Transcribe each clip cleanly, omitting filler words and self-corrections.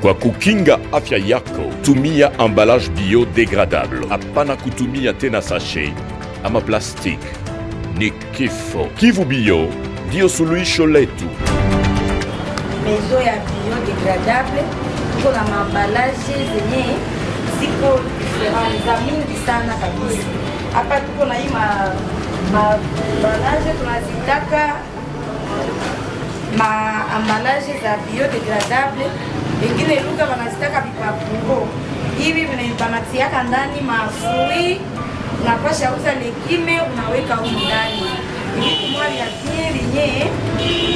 Kwa kukinga afya yako, tumia emballage biodegradable. Hapana kutumia tena sachet ama plastic, ni kifo. Kivu Bio ndio suluhisho letu. Mezo ya biodegradable tuko na maemballage zenye ziko za mingi sana kabisa. Hapa tuko na hii maemballage tunazitaka maemballage za biodegradable, wengine lugha wanazitaka vipapuro. Hivi vinabamatiaka ndani mafui, unapasha uza legime unaweka huko ndani. Hivi mwa ya yenye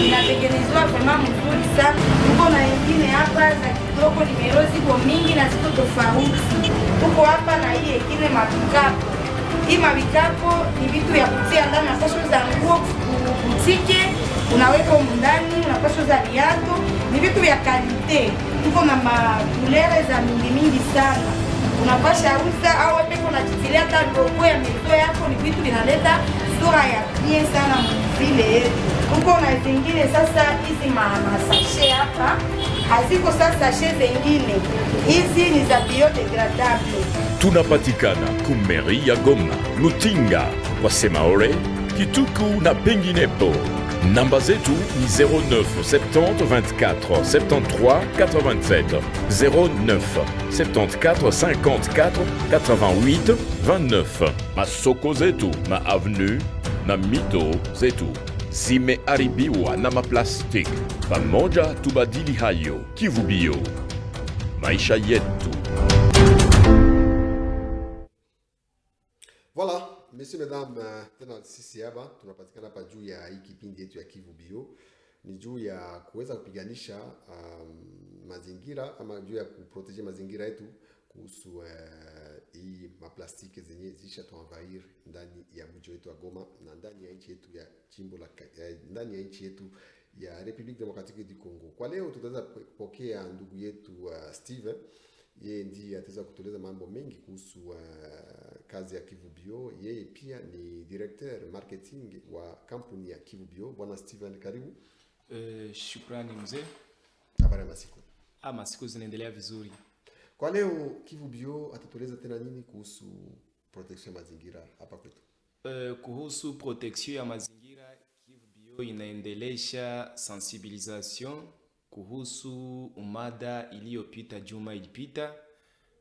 inatengenezwa kama mzuri sana. Tuko na wengine hapa za kidogo nimero ziko mingi na ziko tofauti. Tuko hapa na hii wengine mabikapo. Hii mabikapo ni vitu ya kutia ndani na pasho za nguo butike, unaweka huko ndani, unapaswa za viatu, ni vitu vya kalite. Tuko na makulere za mingi sana. Unapasha uza au wewe unajitilia hata logo ya mezo yako, ni vitu vinaleta sura ya bien sana vile yetu. Tuko na zingine sasa hizi masashe hapa. Haziko sasa sashe zingine. Hizi ni za biodegradable. Tunapatikana Kumeri ya Goma, Lutinga, kwa Semaore, Kituku na penginepo. Namba zetu ni 09 70 24 73 87 09 74 54 88 29. Masoko zetu ma avenue na mito zetu zimeharibiwa na maplastik. Pamoja tubadili hayo. Kivu Bio, maisha yetu. Voilà, messieurs, mesdames, tena sisi hapa tunapatikana hapa juu ya hii kipindi yetu ya Kivu Bio. Ni juu ya kuweza kupiganisha mazingira ama juu ya kuprotege mazingira yetu kuhusu hii maplastiki zenye zisha tuanvair ndani ya mji wetu wa Goma na ndani ya nchi yetu ya jimbo la ndani ya nchi yetu ya Republique Democratique du Congo. Kwa leo tutaweza kupokea ndugu yetu Steve. Yeye ndiye ataweza kutueleza mambo mengi kuhusu kazi ya Kivu Bio. Yeye pia ni directeur marketing wa kampuni ya Kivu Bio. Bwana Steven, karibu. Shukrani mzee. Habari ya masiku? Masiku zinaendelea vizuri. Kwa leo Kivu Bio atatueleza tena nini kuhusu protection ya mazingira hapa kwetu? Kuhusu protection ya mazingira, Kivu Bio inaendelesha sensibilisation kuhusu umada iliyopita juma ilipita,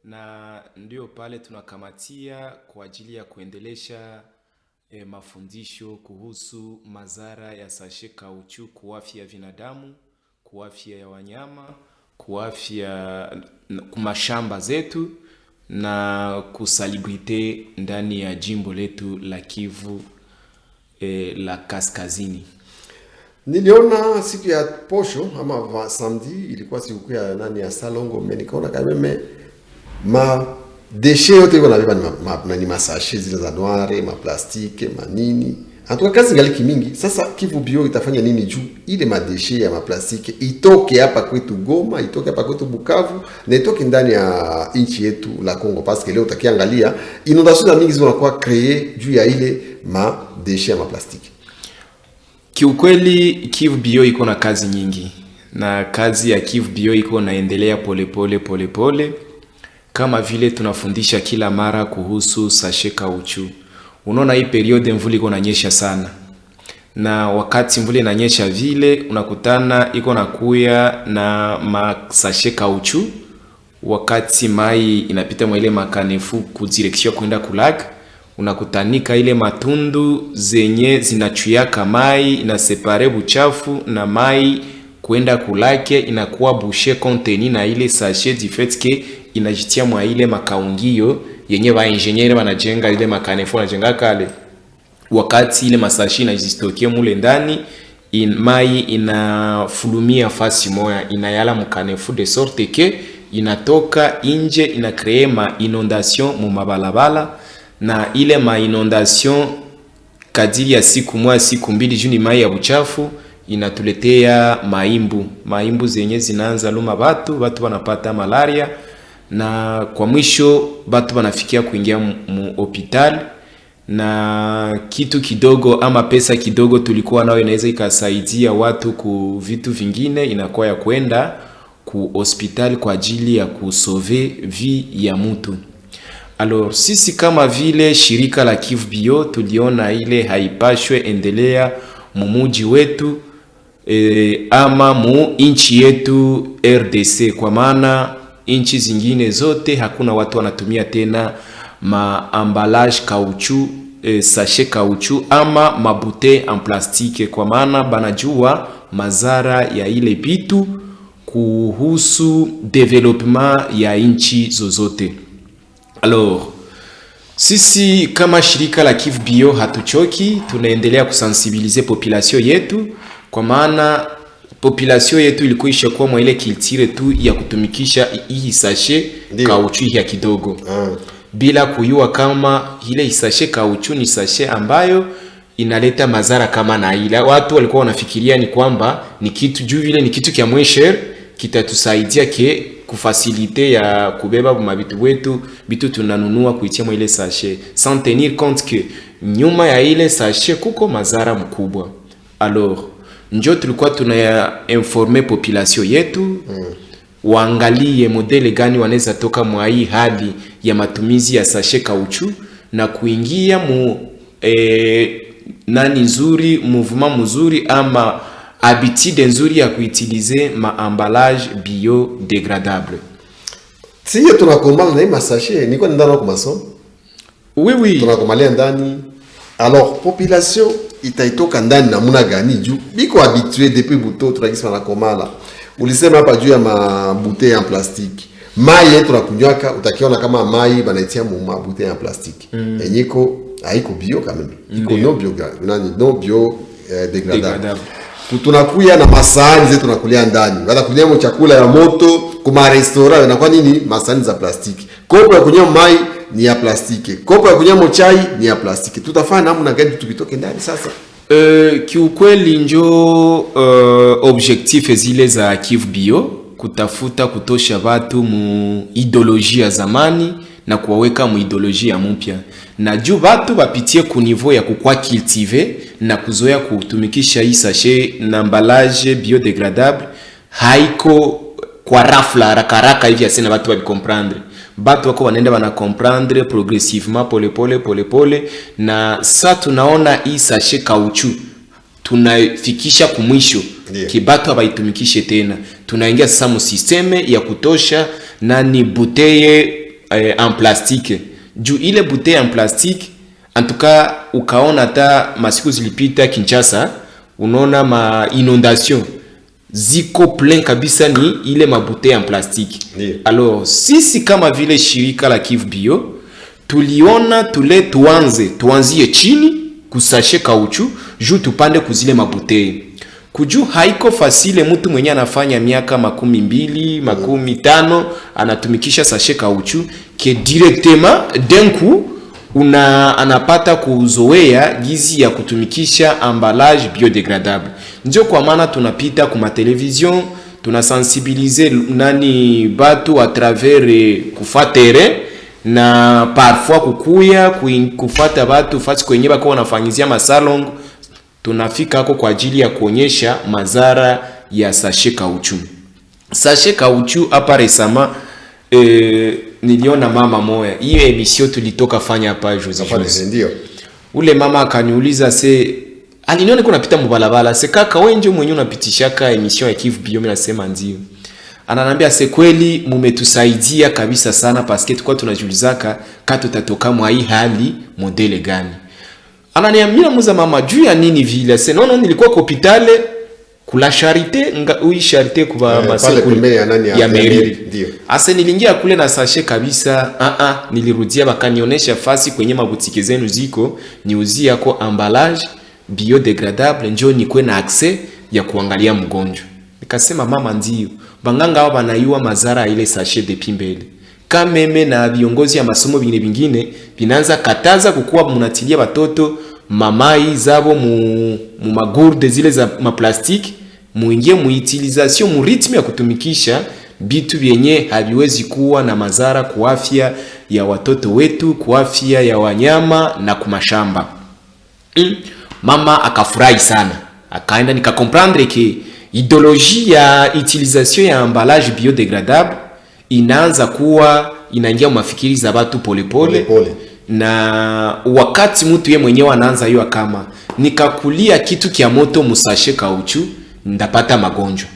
na ndio pale tunakamatia kwa ajili ya kuendelesha mafundisho kuhusu madhara ya sashe kauchu kwa afya ya binadamu, kwa afya ya wanyama, kwa afya kumashamba zetu na kusalibrite ndani ya jimbo letu la Kivu la Kaskazini. Niliona siku ya posho ama samedi ilikuwa siku ya nani ya Salongo, nikaona kama déchets yote iko na ni masashe zile za noire, maplastike, manini. Anatoka kazi ngaliki mingi. Sasa Kivu Bio itafanya nini juu ile madeshe ya maplastike itoke hapa kwetu Goma, itoke hapa kwetu Bukavu na itoke ndani ya nchi yetu la Congo, parce que leo utakiangalia inondation mingi zinakuwa créer juu ya ile madeshe ya maplastike. Kiukweli Kivu Bio iko na kazi nyingi, na kazi ya Kivu Bio iko naendelea pole. Kama vile tunafundisha kila mara kuhusu sashe kauchu. Unaona hii periode mvuli iko nanyesha sana. Na wakati mvuli inanyesha vile unakutana iko nakuya na masashe kauchu. Wakati mai inapita mwa ile makanefu ku direction kwenda kulak, unakutanika ile matundu zenye zinachuyaka mai, inasepare buchafu na mai kwenda kulake, inakuwa bouché contenu na ile sachet du fait que inajitia mwa ile makaungio yenye ba engineer wanajenga ile makanefu wanajenga kale. Wakati ile masashi inajistokia mule ndani, mai inafulumia fasi moya, inayala mkanefu de sorte que inatoka inje, inacree ma inondation mu mabalabala, na ile ma inondation kadiri ya siku moja siku mbili juni mai ya buchafu inatuletea maimbu zenye zinaanza luma watu wanapata malaria, na kwa mwisho watu wanafikia kuingia mu hospital, na kitu kidogo ama pesa kidogo tulikuwa nayo inaweza ikasaidia watu ku vitu vingine inakuwa ya kwenda ku hospitali kwa ajili ya kusove vi ya mtu. Alors sisi kama vile shirika la Kivu Bio tuliona ile haipashwe endelea mumuji wetu ama mu inchi yetu RDC, kwa maana inchi zingine zote hakuna watu wanatumia tena maambalage kauchu, sachet kauchu ama mabute en plastique, kwa maana banajua mazara ya ile bitu kuhusu development ya inchi zozote. Alors sisi kama shirika la Kivu Bio hatuchoki, tunaendelea kusensibiliser population yetu, kwa maana population yetu ilikuwa ishakuwa mwa ile culture tu ya kutumikisha hii sachet kauchu ya kidogo bila kujua kama ile sachet kauchu ni sachet ambayo inaleta madhara kama na ile. Watu walikuwa wanafikiria ni kwamba ni kitu juu vile ni kitu kia mwisher kitatusaidia ke kufasilite ya kubeba mabitu wetu bitu tunanunua kuitia mwa ile sachet, sans tenir compte que nyuma ya ile sachet kuko madhara mkubwa. Alors njo tulikuwa tunaya informer population yetu waangalie modele gani wanaweza toka mwa hii hali ya matumizi ya sachet kauchu na kuingia mu nani nzuri, mouvement mzuri ama habitude nzuri ya kuutiliser maemballage biodegradable. Siye tunakomala na hii masachet, niko ndani kwa masomo. Oui. Tunakomalia ndani. Alors population itaitoka ndani na muna gani juu biko habitué depuis buto tunakisema na komala. Ulisema hapa juu ya mabute en plastique. Mai yetu tunakunywaka utakiona kama mai banaitia mu mabute en plastique. Enyiko haiko bio kama mimi. Iko no bio nani no bio degradable. Tunakuya na masahani zetu tunakulia ndani. Baada kulia mo chakula ya moto kuma restaurant na kwa nini masahani za plastiki. Kopo ya kunywa mai ni ya plastiki. Kopo ya kunywa chai ni ya plastiki. Tutafanya namna gani tukitoke ndani sasa? Kiukweli njo objectif zile za Kivu Bio kutafuta kutosha watu mu ideologie ya zamani na kuwaweka mu ideologie ya mpya. Na juu watu wapitie ku niveau ya kukua cultiver na kuzoea kutumikisha hii sachet na emballage biodegradable haiko kwa rafla haraka hivi asina watu wabikomprendre. Batu wako wanaenda wana comprendre progressivement pole na sa tunaona hii sachet kauchu tunafikisha kumwisho kibatu abaitumikishe tena, tunaingia sasa mu systeme ya kutosha nani bouteille en plastique. Juu ile bouteille en plastique en tout cas ukaona hata masiku zilipita Kinshasa unaona ma inondation ziko plein kabisa ni ile mabouteille en plastique. Alors sisi kama vile shirika la Kivu Bio tuliona tuanzie chini kusashe kauchu juu tupande kuzile mabouteille. Kuju haiko fasile mtu mwenye anafanya miaka 20, 15 anatumikisha sashe kauchu ke directement d'un coup anapata kuzoea gizi ya kutumikisha emballage biodegradable. Ndio kwa maana tunapita kuma television, tunasensibiliser nani batu a travers kufatere na parfois kukuya kufata batu fasi kwenye bako wanafanyizia masalong. Tunafika hako kwa ajili ya kuonyesha madhara ya sachet kauchu. Sachet kauchu hapa resama niliona mama moya. Hiyo emission tulitoka fanya hapa Jose. Ndio. Ule mama akaniuliza aliniona kuna pita mbalabala. Kaka wewe ndio mwenye unapitishaka emission ya Kivu Bio? Mimi nasema ndio. Ananiambia kweli mumetusaidia kabisa sana paske tulikuwa tunajulizaka kati tutatoka mwa hii hali modele gani. Ananiambia muza mama juu ya nini vile? Non nilikuwa kwa hospitali kula charité charité kwa masekuli ya mairie. Ndio. Asa nilingia kule na sachet kabisa. Nilirudia bakanionyesha fasi kwenye mabutiki zenu ziko niuzia kwa emballage biodegradable njoo nikwe na access ya kuangalia mgonjwa. Nikasema mama ndio. Banganga hao banaiwa madhara ile sachet de pimbele. Kameme na viongozi ya masomo vingine vinaanza kataza kukuwa mnatilia watoto mamai zabo mu magourde zile za maplastiki, muingie muutilisation mu ritme ya kutumikisha bitu vyenye haviwezi kuwa na madhara kwa afya ya watoto wetu, kwa afya ya wanyama na kumashamba. Mama akafurahi sana. Akaenda nika comprendre que Ideologie ya utilisation ya emballage biodegradable inaanza kuwa inaingia mafikiri za watu polepole na wakati mtu yeye mwenyewe anaanza hiyo kama nikakulia kitu kia moto musashe kauchu ndapata magonjwa.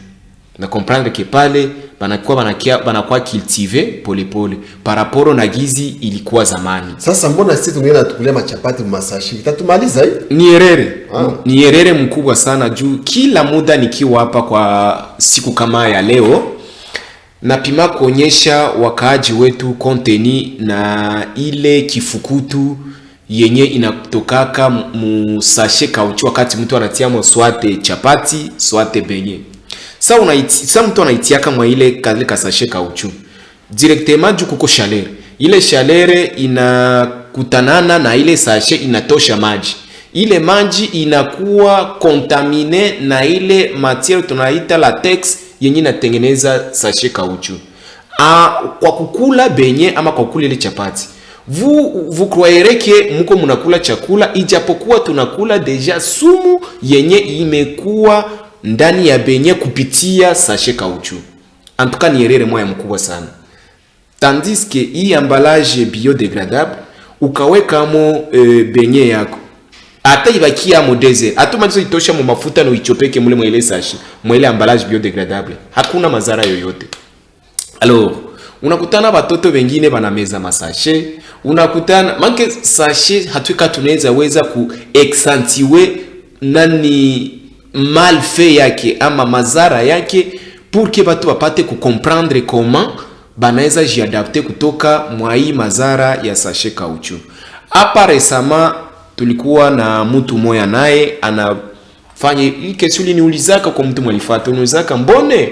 Na comprendre que pale banakuwa cultiver polepole par rapport na gizi ilikuwa zamani. Sasa mbona sisi tungeenda tukulia machapati mumasashi itatumaliza hii? Ni erere mkubwa sana juu kila muda nikiwa hapa kwa siku kama ya leo napima kuonyesha wakaaji wetu konteni na ile kifukutu yenye inatokaka musashe kauchu wakati mtu anatia mo swate chapati swate benye. Sa mtu anaitiaka mwa ile kale kasashe kauchu directement juu kuko chaleur. Ile chaleur inakutanana na ile sashe inatosha maji. Ile maji inakuwa contamine na ile matière tunaita latex yenye inatengeneza sashe kauchu. Kwa kukula benye ama kwa kukula ile chapati. Vous croyez que mko mnakula chakula ijapokuwa tunakula deja sumu yenye imekuwa ndani ya benye kupitia sachet kauchu. En tout cas ni erreur moya mkubwa sana. Tandis que hii emballage biodegradable ukaweka mo benye yako hata ibakia mo desert atumalizo itosha mu mafuta na uichopeke mule mwele sachet mwele emballage biodegradable hakuna madhara yoyote. Alors unakutana watoto wengine banameza masashe, unakutana manke sachet hatuika tunaweza weza kuexantiwe nani mal fait yake ama mazara yake pour que batu bapate comprendre comment banaweza jiadapte kutoka mwa hii mazara ya sachet kauchu. Hapa resama tulikuwa na mtu moya naye anafanya hii kesuli niulizaka kwa mtu mwalifuata unuzaka mbone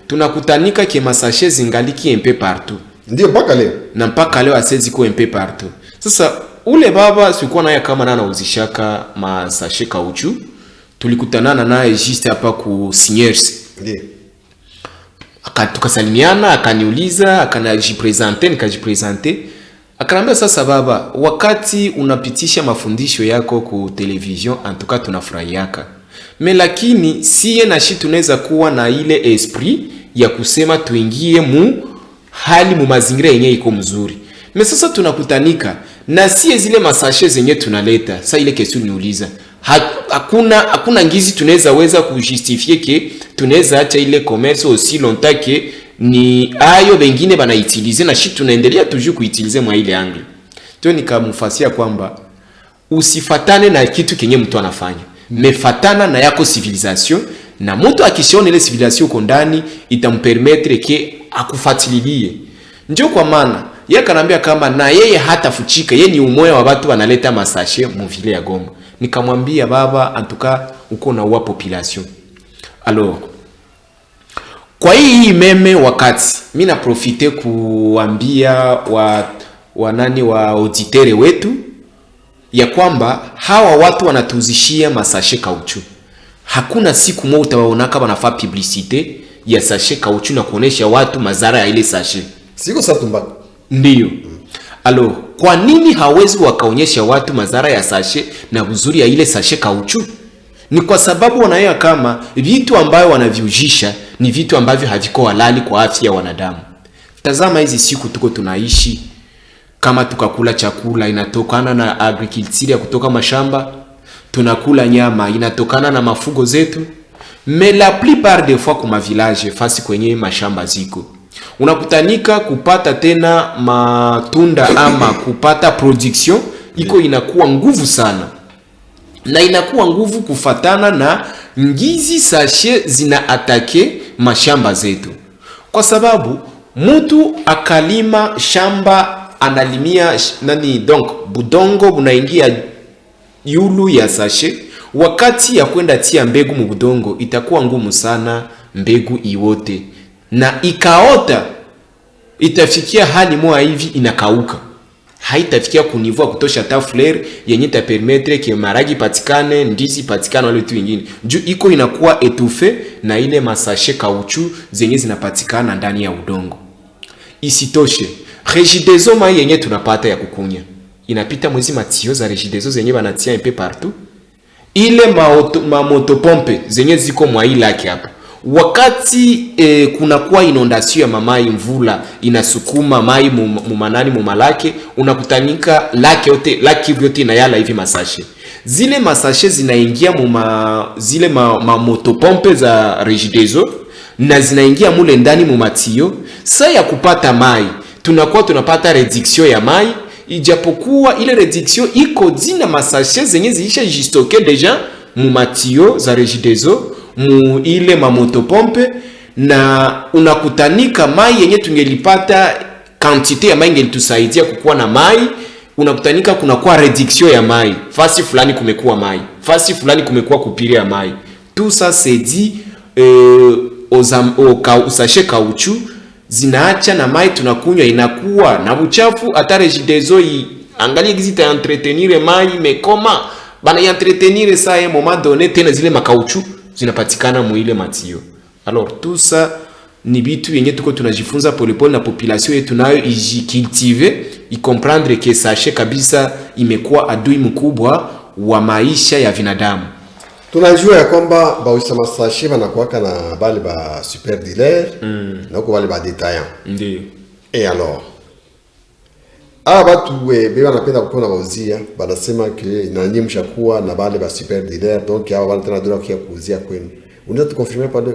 tunakutanika ke masashe zingaliki mpe partout. Ndio mpaka leo. Na mpaka leo asezi ko mpe partout. Sasa ule baba sikuwa naye kama nana uzishaka masashe kauchu. Tulikutanana naye juste hapa ku Seniors. Ndio. Tukasalimiana, akaniuliza, akanajipresenter, nikajipresenter. Akanambia sasa baba, wakati unapitisha mafundisho yako ku television, antuka tunafurahiaka. Me lakini siye na shi tunaweza kuwa na ile esprit ya kusema tuingie mu hali mu mazingira yenye iko mzuri. Me sasa tunakutanika na siye zile masashe zenye tunaleta. Sasa ile question niuliza, hakuna ngizi tunaweza weza kujustifie ke tunaweza acha ile commerce aussi longtemps ke ni ayo bengine banaitilize na shi tunaendelea toujours kuitilize mwa ile angle. Ndio nikamfasia kwamba usifatane na kitu kenye mtu anafanya. Mefatana na yako civilisation na mtu akishaona ile civilisation uko ndani itampermettre ke akufatililie. Ndio kwa maana yeye kanambia kama na yeye hata fuchika yeye ni umoya wa watu wanaleta masashe mu vile ya Goma. Nikamwambia baba antuka uko na uwa population. Alors kwa hii meme wakati mimi na profite kuambia wanani wa auditere wetu ya kwamba hawa watu wanatuzishia masashe kauchu. Hakuna siku moja utawaonaka wanafaa publicite ya sashe kauchu na kuonesha watu mazara ya ile sashe. Siko satumba. Ndiyo. Alors, kwa nini hawezi wakaonyesha watu mazara ya sashe na uzuri ya ile sashe kauchu? Ni kwa sababu wanaona kama vitu ambayo wanaviujisha ni vitu ambavyo haviko halali kwa afya ya wanadamu. Tazama hizi siku tuko tunaishi, kama tukakula chakula inatokana na agriculture kutoka mashamba, tunakula nyama inatokana na mafugo zetu. Mais la plupart des fois kuma village fasi kwenye mashamba ziko, unakutanika kupata tena matunda ama kupata production iko inakuwa nguvu sana. Na inakuwa nguvu kufatana na ngizi sashe zina atake mashamba zetu. Kwa sababu mtu akalima shamba analimia nani donc budongo bunaingia yulu ya sashe, wakati ya kwenda tia mbegu mu budongo itakuwa ngumu sana mbegu iote, na ikaota itafikia hali moja hivi inakauka, haitafikia kunivua kutosha ta fleur yenye ta permettre ke maragi patikane, ndizi patikane wale tu wengine juu iko inakuwa etufe na ile masashe kauchu zenye zinapatikana ndani ya udongo. Isitoshe Regideso mai yenye tunapata ya kukunya inapita mwezi matio za Regideso zenye banatia mpe partout. Ile motopompe zenye ziko mwa ile yake hapa wakati kunakuwa inondation ya mamai, mvula inasukuma mai mumanani mumalake, unakutanika laki yote inayala hivi masashe. Zile masashe zinaingia zile motopompe za Regideso na zinaingia mule ndani mumatio. Saa ya kupata mai tunakuwa tunapata reduction ya mai, ijapokuwa ile reduction iko zina masashe zenye ziisha jistoke deja mumatio za Regideso mu ile mamotopompe, na unakutanika mai yenye tungelipata quantité ya mai ingelitusaidia kukuwa na mai, unakutanika kunakuwa reduction ya mai, fasi fulani kumekuwa mai, fasi fulani kumekuwa kupiri ya mai. Tout ça c'est dit usashe kauchu zinaacha na mai tunakunywa inakuwa na uchafu. Hata Regideso angalia gizi ta entretenir mai mekoma bana entretenir saa moment donné tena zile makauchu zinapatikana mu ile matio. Alors tout ça ni bitu yenye tuko tunajifunza polepole na population yetu nayo ijicultive, ikomprendre ke sashe kabisa imekuwa adui mkubwa wa maisha ya binadamu. Tunajua ya kwamba bausa masashe banakuwaka na bale ba super dealer na uko bale ba détaillant. Ndiyo. Et alors batu bebe wanapenda kupona bauzia, banasema ke nani mshakuwa na bale ba super dealer, donc hao bana tena dola kia kuuzia kwenu. Unaweza tukonfirmer pale?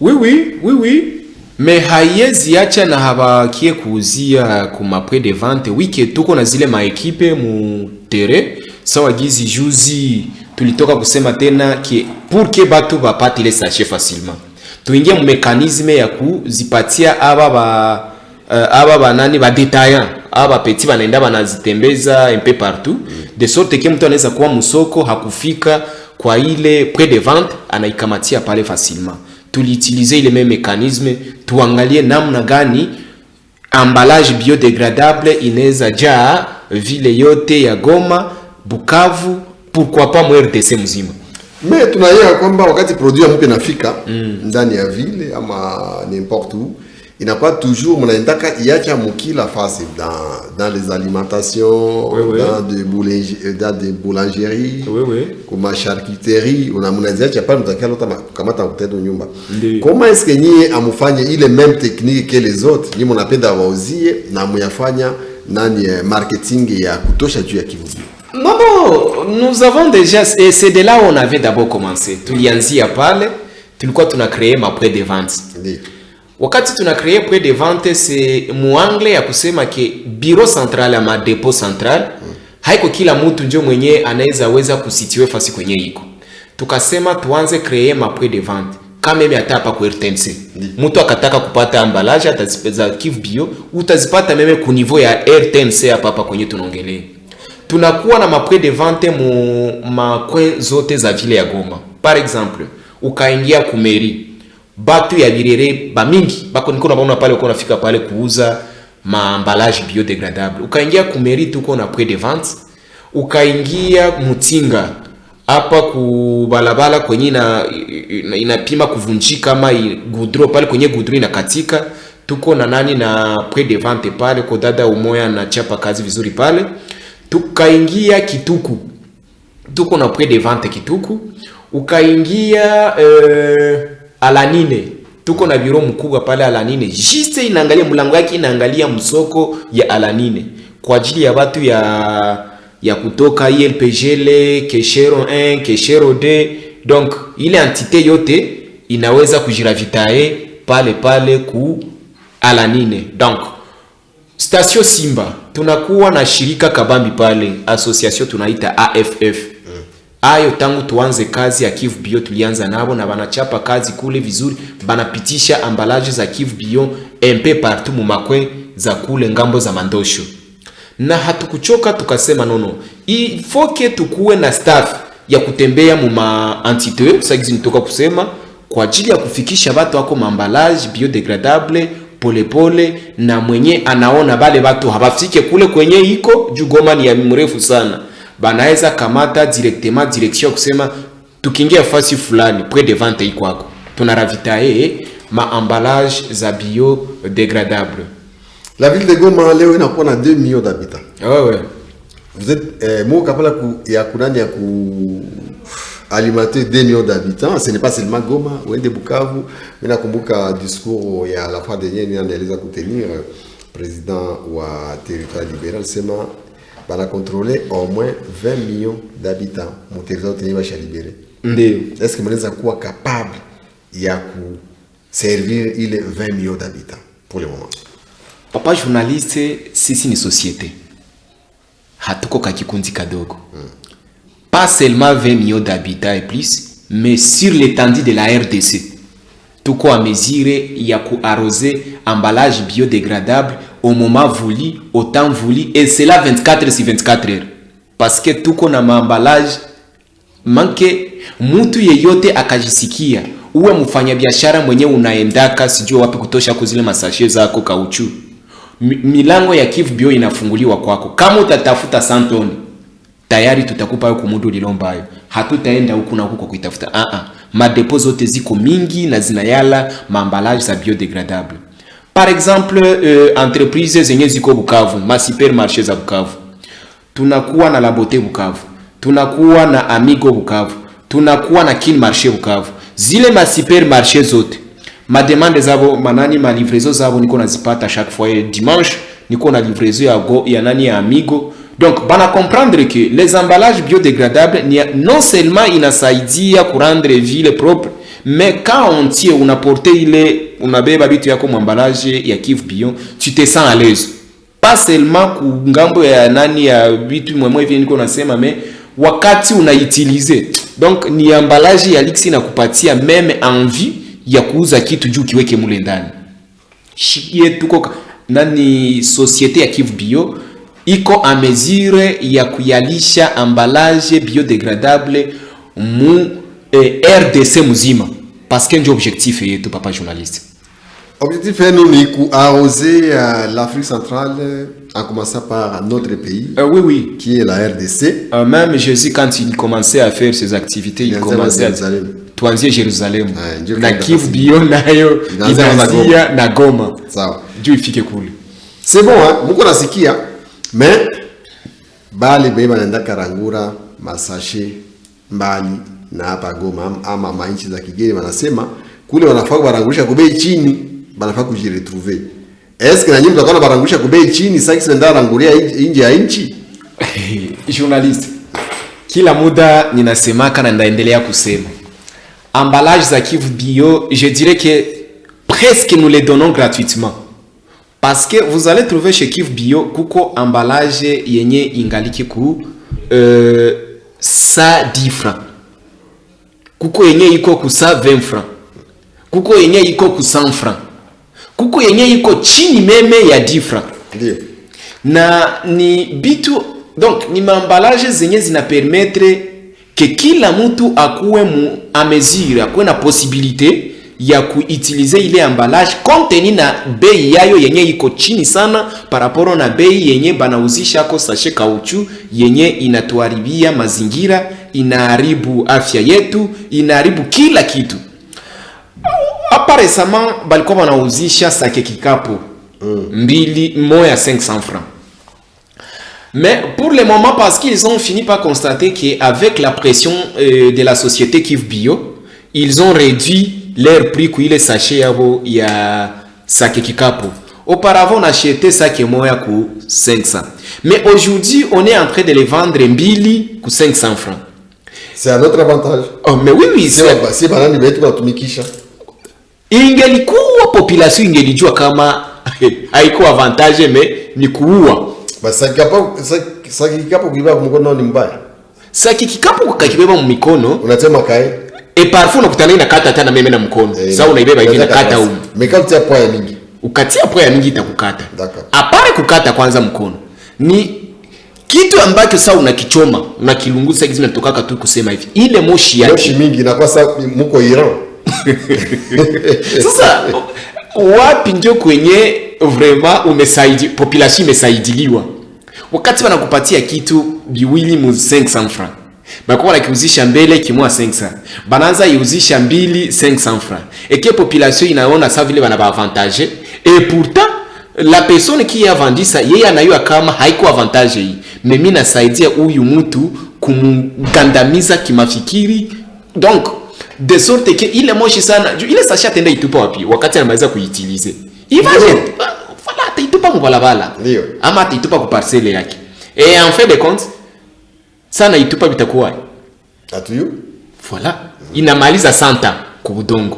Oui. Mais haiezi acha na habakie kuuzia kuma point de vente. Wiki tuko na zile maekipe mu tere. Sawa gizi juzi tulitoka kusema tena ke pour que batu bapate ile sachet facilement, tuingie mu mekanisme ya kuzipatia aba banani ba détaillant, aba petit banaenda banazitembeza un peu partout, de sorte que mtu anaweza kuwa musoko hakufika kwa ile point de vente, anaikamatia pale facilement. Tuliutiliser ile même mécanisme, tuangalie namna gani emballage biodégradable inaweza jaa vile yote ya Goma, Bukavu, pourquoi pas mu RDC mzima. Mais tunaelewa kwamba wakati produit mpya nafika ndani ya ville ama n'importe où, inakuwa toujours mnaendaka iacha mukila fasi dans les alimentations, dans des boulangeries, comme charcuterie, mnaziacha pale mtakia lota kamata kuteto nyumba. Comment est-ce que nyie amufanye ile même technique que les autres, nyie mnapenda wauzie na muyafanya nani marketing ya kutosha juu ya Kivu Bio? Non, nous avons déjà, et c'est de là où on avait d'abord commencé. Tulianzia pale, tulikuwa tuna créer ma point de vente. Wakati tuna créer point de vente, c'est muangle ya kusema ke bureau central ama depot central, haiko kila mtu njo mwenye anaweza weza kusitiwe fasi kwenye iko. Tukasema tuanze créer ma point de vente. Kama mimi atapa kwa RTNC. Mtu akataka kupata emballage atazipeza Kivu Bio, utazipata meme ku niveau ya RTNC hapa kwenye tunaongelea. Tunakuwa na mapre de vente mu makwe zote za vile ya Goma. Par exemple, ukaingia kumeri, batu ya Birere bamingi bako niko nabaona pale uko nafika pale kuuza maemballage biodégradable. Ukaingia kumeri tuko na pre de vente. Ukaingia Mutinga hapa ku balabala kwenye inapima kuvunjika kama gudro pale kwenye gudro inakatika, tuko na nani na pre de vente pale kwa dada umoya na chapa kazi vizuri pale. Tukaingia Kituku, tuko na point de vente Kituku. Ukaingia Alanine, tuko na bureau mkubwa pale Alanine, juste inaangalia mlango yake inaangalia msoko ya Alanine kwa ajili ya watu ya kutoka ILPGL, Keshero 1, Keshero 2. Donc ile entité yote inaweza kujiravitae pale ku Alanine. Donc Station Simba tunakuwa na shirika kabambi pale, association tunaita AFF. Ayo tangu tuanze kazi ya Kivu Bio tulianza nabo na banachapa kazi kule vizuri, banapitisha emballage za Kivu Bio MP partout mu makwe za kule ngambo za Mandosho. Na hatukuchoka tukasema nono, il faut que tukuwe na staff ya kutembea mu ma entité, sasa nitoka kusema kwa ajili ya kufikisha watu wako emballage biodégradable pole na mwenye anaona bale watu habafike kule kwenye iko juu Goma ni ya mrefu sana, banaweza kamata direction kusema tukiingia fasi fulani point de vente iko wako tunaravitae ma emballage za biodégradable. La ville de Goma leo inakuwa na 2 millions d'habitants. Ouais. Vous êtes mo kapala ya kunani alimenter 2 millions d'habitants. Ce n'est pas seulement Goma, Wende Bukavu. Mimi nakumbuka discours ya la fois dernière ni aliweza kutenir président wa territoire libéral sema bana contrôler au moins 20 millions d'habitants mu territoire tenir ba libéré. Ndio. Est-ce que mnaweza kuwa capable ya ku servir ile 20 millions d'habitants pour le moment? Papa journaliste, sisi ni société. Hatuko kakikundi kadogo. Pas seulement 20 millions d'habitants et plus, mais sur l'étendue de la RDC. Tuko à mesure ya ku arroser emballage biodégradable au moment voulu, au temps voulu, et cela 24 sur 24 heures. Parce que tuko na emballage manke mtu yeyote akajisikia uwe mfanyabiashara mwenye unaendaka sijui wapi kutosha kuzile masashe zako kauchu. Milango ya Kivu Bio inafunguliwa kwako. Kama utatafuta santoni, tayari tutakupa hayo kumudu lilombayo. Hatutaenda huku na huko kuitafuta. Madepo zote ziko mingi na zinayala maemballage za biodegradable. Par exemple, entreprise zenye ziko Bukavu, ma supermarché za Bukavu. Tunakuwa na La Beauté Bukavu. Tunakuwa na Amigo Bukavu. Tunakuwa na Kin Marché Bukavu. Zile ma supermarché zote, ma demande zabo manani ma livraison zabo niko nazipata chaque fois dimanche, niko na livraison ya nani ya Amigo. Donc bana comprendre que les emballages biodégradables non seulement inasaidia kurendre ville propre, mais quand on tient unaporte ile unabeba bitu yako emballage ya Kivu Bio, tu te sens à l'aise. Pas seulement ku ngambo ya nani ya bitu mwemwe hivi niko nasema, mais wakati unaitilize. Donc ni emballage ya liksi na kupatia meme envie ya kuuza kitu juu kiweke mule ndani. Shikie tuko nani société ya Kivu Bio iko a mesure ya kuyalisha emballage biodégradable mu RDC muzima. Parce que ndio objectif yetu papa journaliste. Objectif est nous ni arroser l'Afrique centrale en commençant par notre pays. Oui. Qui est la RDC. Même Jésus quand il commençait à faire ses activités, il commençait à tuanzie Jerusalem. Na Kivu Bio nayo inaanzia na Goma. Sawa. Ndio ifike kule. C'est bon muko nasikia mais bali beba nenda Karangura, Masashe, mbali na hapa Goma ama mainchi za kigeni wanasema kule wanafaa kubarangulisha kwa bei chini, wanafaa kujiretrouver. Est-ce que nanyi mtakuwa barangulisha kwa bei chini sasa kisenda rangulia nje ya nchi? Journaliste, kila muda ninasemaka na ndaendelea kusema. Emballage za Kivu Bio, je dirais que presque nous les donnons gratuitement. Parce que vous allez trouver chez Kivu Bio kuko emballage yenye ingaliki ku 110 francs. Kuko yenye iko ku 120 francs. Kuko yenye iko ku 100 francs. Kuko yenye iko chini meme ya 10 francs. Ndio. Na ni bitu donc ni maemballage zenye zina permettre que kila mtu akuwe mu a mesure, akuwe na possibilité ya kuutiliser ile emballage compte tenu na bei yayo yenye iko chini sana par rapport na bei yenye banauzisha ko sachet kauchu yenye inatuharibia mazingira, inaharibu afya yetu, inaharibu kila kitu. Hapa récemment balikuwa banauzisha sake kikapu mbili moya 500 francs. Mais pour le moment, parce qu'ils ont fini par constater qu'avec la pression de la société Kivu Bio, ils ont réduit leur prix pour les sachets ya sake kikapu. Auparavant, on achetait sake moya pour 500. Mais aujourd'hui, on est en train de les vendre mbili pour 500 francs. C'est un autre avantage. Oh, mais oui. C'est banani betu batumikisha. Ingelikuwa population ingelijua kama haiko avantage mais ni kuua. Saki kikapu kuibeba mkono ni mbaya. Saki kikapu kakibeba mu mikono unasema kai et parfois unakutana inakata hata na meme na mkono. Sasa unaibeba hivi nakata huko. Mekatia poa ya mingi. Ukatia poa ya mingi itakukata. D'accord. Apare kukata kwanza mkono. Ni kitu ambacho sasa unakichoma, unakilunguza hivi zinatoka tu kusema hivi. Ile moshi yake. Moshi mingi inakuwa sasa mko Iran. Sasa wapi ndio kwenye vraiment umesaidi population imesaidiliwa? Wakati wanakupatia kitu biwili mu 500 francs. Bako wanakiuzisha mbele kimwa 500. Banaanza iuzisha mbili 500 francs. Et que population inaona ça vile bana avantage et pourtant la personne qui a vendu ça yeye anayua kama haiko avantage hii. Mais mimi nasaidia huyu mtu kumgandamiza kimafikiri. Donc de sorte que ile moshi sana ile sachet atenda itupa wapi wakati anamaliza kuitilize. Imagine voilà ataitupa mbalabala ama ataitupa kwa parcelle yake. Et en fait de compte sana itupa bitakuwa atuyo voilà inamaliza santa kwa udongo.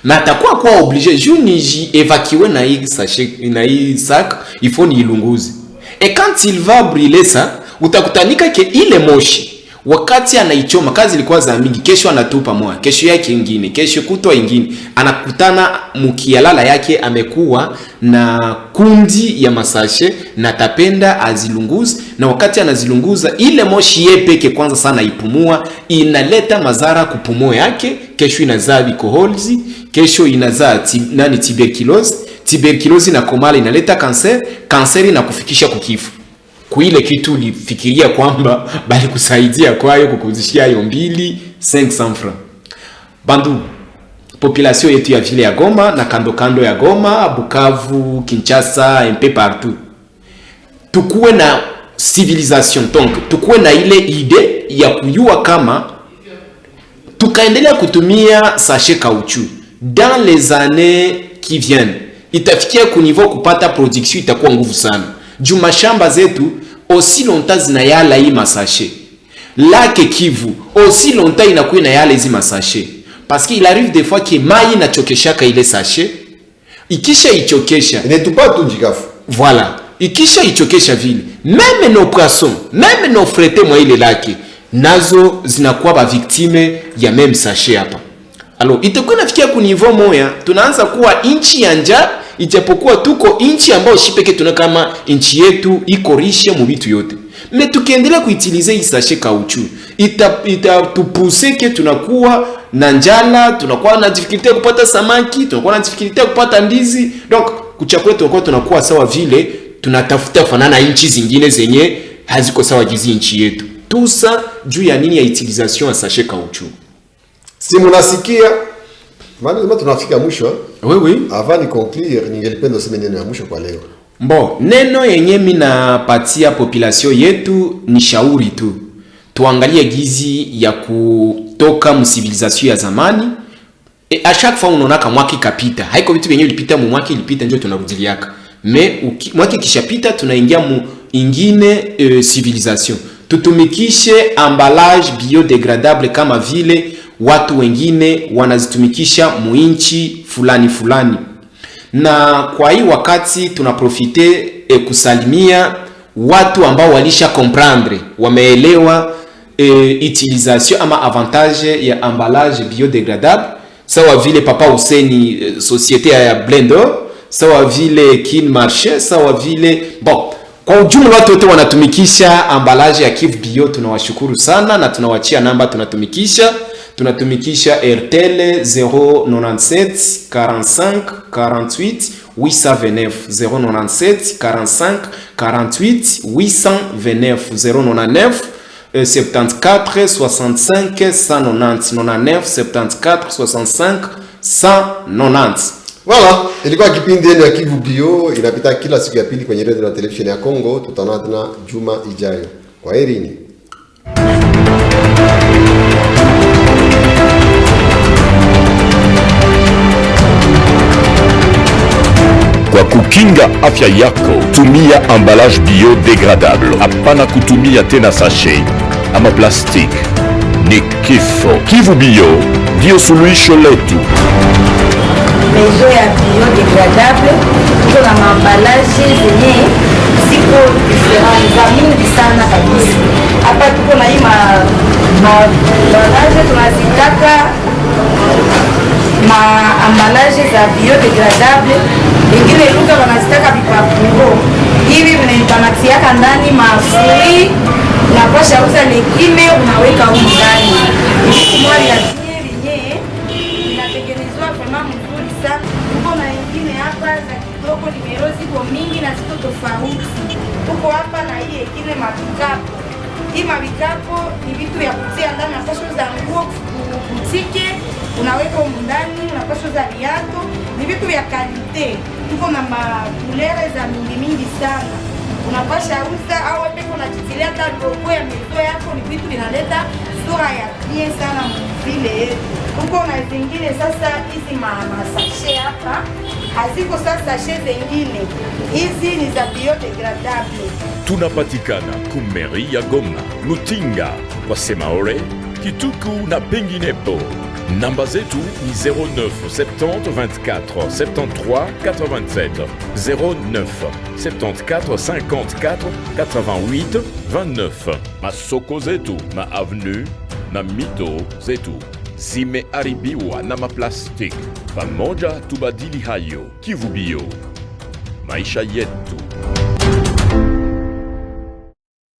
Mais atakuwa kwa obligé juu ni évacuer na hii sachet na hii sac il faut ni ilunguze. Et quand il va brûler ça utakutanika ke ile moshi wakati anaichoma kazi ilikuwa za mingi, kesho anatupa moja, kesho yake ingine, kesho kutwa ingine, anakutana mkialala yake amekuwa na kundi ya masashe na tapenda azilunguze. Na wakati anazilunguza ile moshi yepeke kwanza sana ipumua, inaleta madhara kupumua yake, kesho inazaa vikoholzi, kesho inazaa tuberculosis na komala inaleta kanser na kufikisha kukifu. Kuile kitu ulifikiria kwamba bali kusaidia kwayo kukuzishia yo 500 francs. Bandu population yetu ya vile ya Goma na kando ya Goma, Bukavu, Kinshasa, un peu partout. Tukuwe na civilisation, donc tukuwe na ile ide ya kujua kama tukaendelea kutumia sachet caoutchouc dans les années qui viennent itafikia ku niveau kupata production itakuwa nguvu sana. Juma shamba zetu aussi longtemps zinayala hii masashe. Lake Kivu aussi longtemps inakuwa inayala hizi masashe. Parce qu'il arrive des fois que mai inachokeshaka ile sachet. Ikisha ichokesha inetupa tu jikafu. Voilà. Ikisha ichokesha vile. Même nos poissons, même nos fretés mwa ile lake nazo zinakuwa ba victime ya même sachet hapa. Alors itakuwa inafikia ku niveau moya tunaanza kuwa inchi ya njaa. Ijapokuwa tuko inchi ambao shipeke tuna kama inchi yetu iko rishe mu vitu yote. Mais tukiendelea kuitilize hii sachet caoutchouc itatupuse ke tunakuwa na njala, tunakuwa na difficulty ya kupata samaki, tunakuwa na difficulty ya kupata ndizi. Donc kuchakwe tunakuwa sawa vile tunatafuta fanana inchi zingine zenye haziko sawa gizi inchi yetu. Tusa juu ya nini ya utilisation ya sachet caoutchouc. Si munasikia maana tunafika mwisho. Oui. Avant de conclure, ningelipenda useme neno ya mwisho kwa leo. Bon, neno yenye mimi napatia population yetu ni shauri tu. Tuangalie gizi ya kutoka msivilization ya zamani. A chaque fois unaona mwaki kapita. Haiko vitu vyenyewe ilipita mu mwaki ilipita ndio tunarudiliaka. Mais mwaki kishapita tunaingia mu ingine civilisation. Tutumikishe emballage biodegradable kama vile watu wengine wanazitumikisha muinchi fulani. Na kwa hii wakati tunaprofite kusalimia watu ambao walisha comprendre, wameelewa utilisation ama avantage ya emballage biodegradable, sawa vile Papa Hussein societe ya Blender, sawa vile Kin Marché, sawa vile bon. Kwa ujumla watu wote wanatumikisha emballage ya Kivu Bio, tunawashukuru sana na tunawachia namba tunatumikisha RTL 097 45 48 829 097 45 48 829 099 74 65 190 99 74 65 190. Voilà, ilikuwa kipindi yenu ya Kivu Bio inapita kila siku ya pili kwenye radio na television ya Kongo. Tutaonana tena juma ijayo. Kwaherini. Kwa kukinga afya yako, tumia emballage biodegradable. Hapana kutumia tena sachet ama plastic. Ni kifo. Kivu Bio ndio suluhisho letu. Mezo ya biodegradable iko na maambalaje zenye ziko different za mingi sana kabisa. Hapa tuko na hii maambalaje tunazitaka maambalaje za biodegradable, ingine lugha wanazitaka vipapuro. Hivi vinaipanatiaka ndani mafui, unapasha uza legime unaweka huko ndani. Hivi mwali ya Tuko nimero ziko mingi na ziko tofauti. Tuko hapa na hii ingine mabikapo. Hii mabikapo ni vitu ya kutia ndani, unapaswa za nguo kutike, unaweka huko ndani, unapaswa za viatu, ni vitu vya kalite. Tuko na makulere za mingi sana. unapasha uza au wewe peke unajitilia hata logo ya mezo yako, ni vitu vinaleta sura ya bien sana vile yetu. Huko na zingine sasa hizi masashe hapa haziko sasa sashe zingine. Hizi ni za biodegradable. Tunapatikana kumeri ya Goma, Lutinga, kwa Semaore, Kituku na penginepo. Namba zetu ni 09 70 24 73 87 09 74 54 88 29. Masoko zetu ma avenue na mito zetu zimeharibiwa na maplastik. Pamoja tubadili hayo. Kivu Bio, maisha yetu.